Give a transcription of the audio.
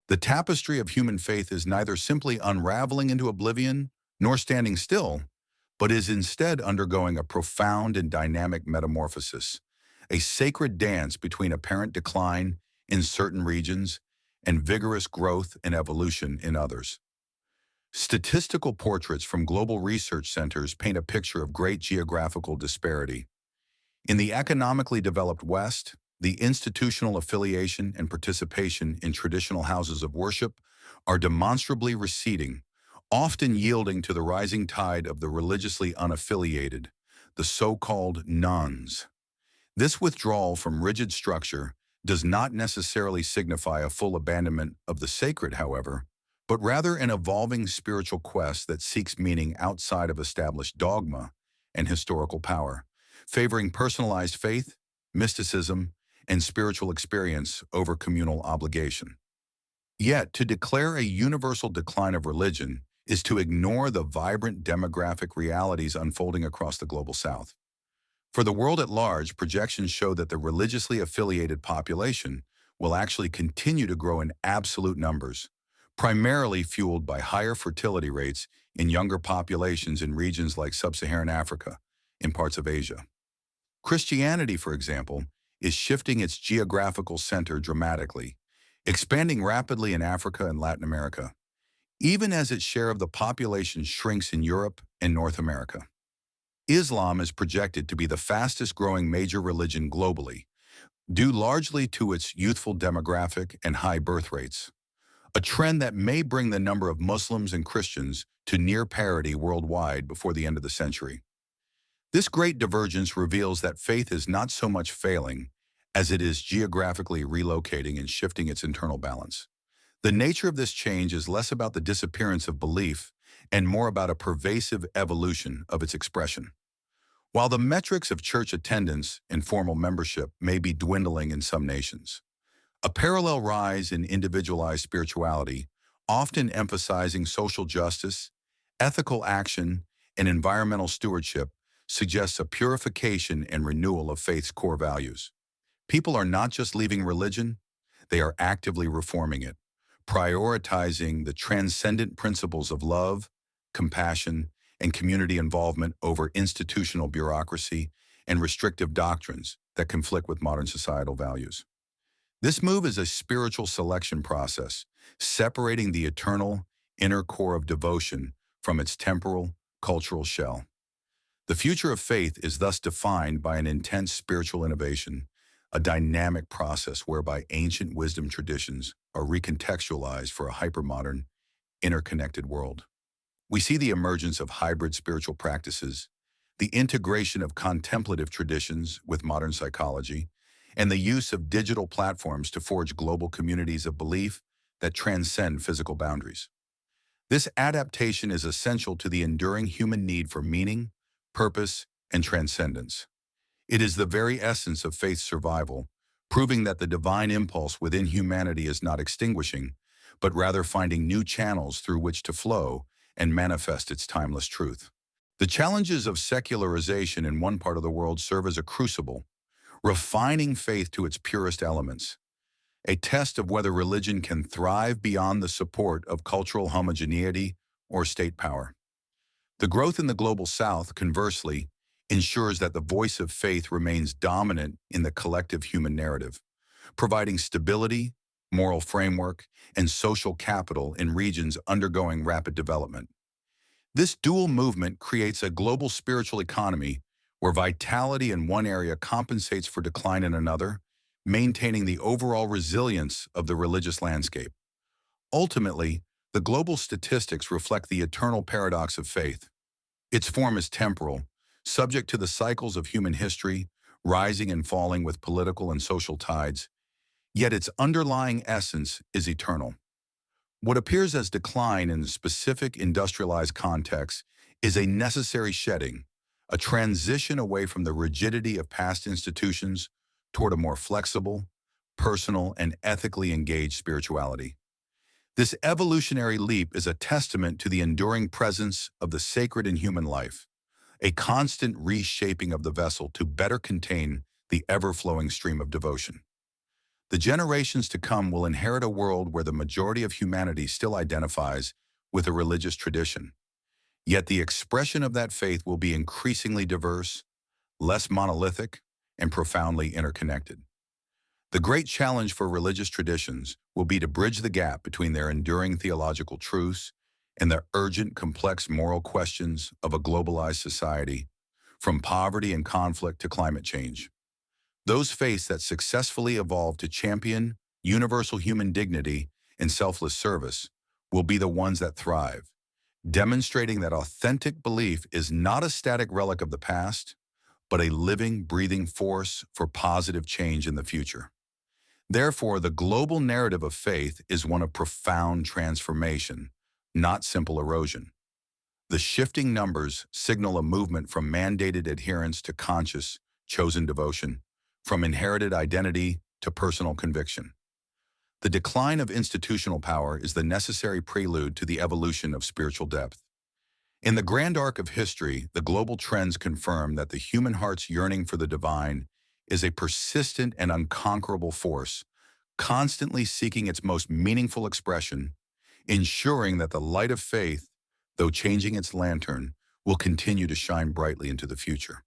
The tapestry of human faith is neither simply unraveling into oblivion nor standing still, but is instead undergoing a profound and dynamic metamorphosis, a sacred dance between apparent decline in certain regions and vigorous growth and evolution in others. Statistical portraits from global research centers paint a picture of great geographical disparity. In the economically developed West, the institutional affiliation and participation in traditional houses of worship are demonstrably receding, often yielding to the rising tide of the religiously unaffiliated, the so-called nones. This withdrawal from rigid structure does not necessarily signify a full abandonment of the sacred, however, but rather an evolving spiritual quest that seeks meaning outside of established dogma and historical power, favoring personalized faith, mysticism, and spiritual experience over communal obligation. Yet, to declare a universal decline of religion is to ignore the vibrant demographic realities unfolding across the global South. For the world at large, projections show that the religiously affiliated population will actually continue to grow in absolute numbers, primarily fueled by higher fertility rates in younger populations in regions like sub-Saharan Africa and parts of Asia. Christianity, for example, is shifting its geographical center dramatically, expanding rapidly in Africa and Latin America, even as its share of the population shrinks in Europe and North America. Islam is projected to be the fastest growing major religion globally, due largely to its youthful demographic and high birth rates, a trend that may bring the number of Muslims and Christians to near parity worldwide before the end of the century. This great divergence reveals that faith is not so much failing as it is geographically relocating and shifting its internal balance. The nature of this change is less about the disappearance of belief and more about a pervasive evolution of its expression. While the metrics of church attendance and formal membership may be dwindling in some nations, a parallel rise in individualized spirituality, often emphasizing social justice, ethical action, and environmental stewardship, suggests a purification and renewal of faith's core values. People are not just leaving religion, they are actively reforming it, prioritizing the transcendent principles of love, compassion, and community involvement over institutional bureaucracy and restrictive doctrines that conflict with modern societal values. This move is a spiritual selection process, separating the eternal, inner core of devotion from its temporal, cultural shell. The future of faith is thus defined by an intense spiritual innovation, a dynamic process whereby ancient wisdom traditions are recontextualized for a hypermodern, interconnected world. We see the emergence of hybrid spiritual practices, the integration of contemplative traditions with modern psychology, and the use of digital platforms to forge global communities of belief that transcend physical boundaries. This adaptation is essential to the enduring human need for meaning, purpose, and transcendence. It is the very essence of faith's survival, proving that the divine impulse within humanity is not extinguishing, but rather finding new channels through which to flow and manifest its timeless truth. The challenges of secularization in one part of the world serve as a crucible, refining faith to its purest elements, a test of whether religion can thrive beyond the support of cultural homogeneity or state power. The growth in the global South, conversely, ensures that the voice of faith remains dominant in the collective human narrative, providing stability, moral framework, and social capital in regions undergoing rapid development. This dual movement creates a global spiritual economy where vitality in one area compensates for decline in another, maintaining the overall resilience of the religious landscape. Ultimately, the global statistics reflect the eternal paradox of faith. Its form is temporal, subject to the cycles of human history, rising and falling with political and social tides, yet its underlying essence is eternal. What appears as decline in specific industrialized contexts is a necessary shedding, a transition away from the rigidity of past institutions toward a more flexible, personal, and ethically engaged spirituality. This evolutionary leap is a testament to the enduring presence of the sacred in human life, a constant reshaping of the vessel to better contain the ever-flowing stream of devotion. The generations to come will inherit a world where the majority of humanity still identifies with a religious tradition. Yet the expression of that faith will be increasingly diverse, less monolithic, and profoundly interconnected. The great challenge for religious traditions will be to bridge the gap between their enduring theological truths and the urgent, complex moral questions of a globalized society, from poverty and conflict to climate change. Those faiths that successfully evolve to champion universal human dignity and selfless service will be the ones that thrive, demonstrating that authentic belief is not a static relic of the past, but a living, breathing force for positive change in the future. Therefore, the global narrative of faith is one of profound transformation, not simple erosion. The shifting numbers signal a movement from mandated adherence to conscious, chosen devotion, from inherited identity to personal conviction. The decline of institutional power is the necessary prelude to the evolution of spiritual depth. In the grand arc of history, the global trends confirm that the human heart's yearning for the divine is a persistent and unconquerable force, constantly seeking its most meaningful expression, ensuring that the light of faith, though changing its lantern, will continue to shine brightly into the future.